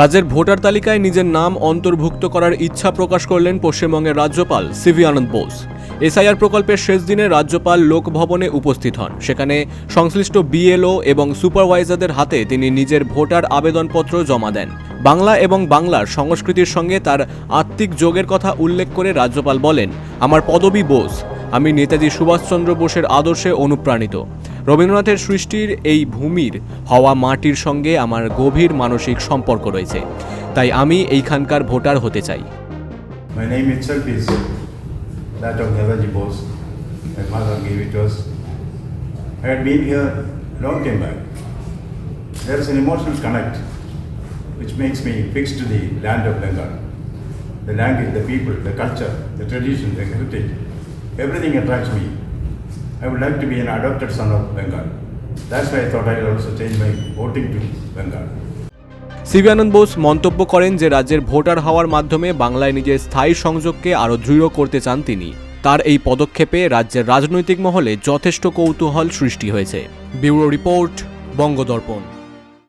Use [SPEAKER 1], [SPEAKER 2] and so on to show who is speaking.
[SPEAKER 1] রাজ্যের ভোটার তালিকায় নিজের নাম অন্তর্ভুক্ত করার ইচ্ছা প্রকাশ করলেন পশ্চিমবঙ্গের রাজ্যপাল সিভি আনন্দ বোস। এসআইআর প্রকল্পের শেষ দিনে রাজ্যপাল লোকভবনে উপস্থিত হন। সেখানে সংশ্লিষ্ট বিএলও এবং সুপারভাইজারদের হাতে তিনি নিজের ভোটার আবেদনপত্র জমা দেন। বাংলা এবং বাংলার সংস্কৃতির সঙ্গে তার আত্মিক যোগের কথা উল্লেখ করে রাজ্যপাল বলেন, আমার পদবী বোস। আমি নেতাজি সুভাষচন্দ্র বোসের আদর্শে অনুপ্রাণিত। রবীন্দ্রনাথের সৃষ্টির এই ভূমির হওয়া মাটির সঙ্গে আমার গভীর মানসিক সম্পর্ক রয়েছে, তাই আমি এইখানকার ভোটার হতে চাই।
[SPEAKER 2] My name itself is that of Netaji Bose. My mother gave it to us. I had been here long time back. There is an emotional connect which makes me fixed to the land of Bengal. The language, the people, the culture, the tradition, the heritage, everything attracts me. I would like to be an adopted son of Bengal. That's why I thought I would also change my voting to Bengal.
[SPEAKER 1] CV Ananda Bose মন্তব্য করেন যে রাজ্যের voter হওয়ার মাধ্যমে বাংলায় নিজের স্থায়ী সংযোগকে আরও দৃঢ় করতে চান তিনি। তার এই পদক্ষেপে রাজ্যের রাজনৈতিক মহলে যথেষ্ট কৌতূহল সৃষ্টি হয়েছে। Bureau report, বঙ্গদর্পণ।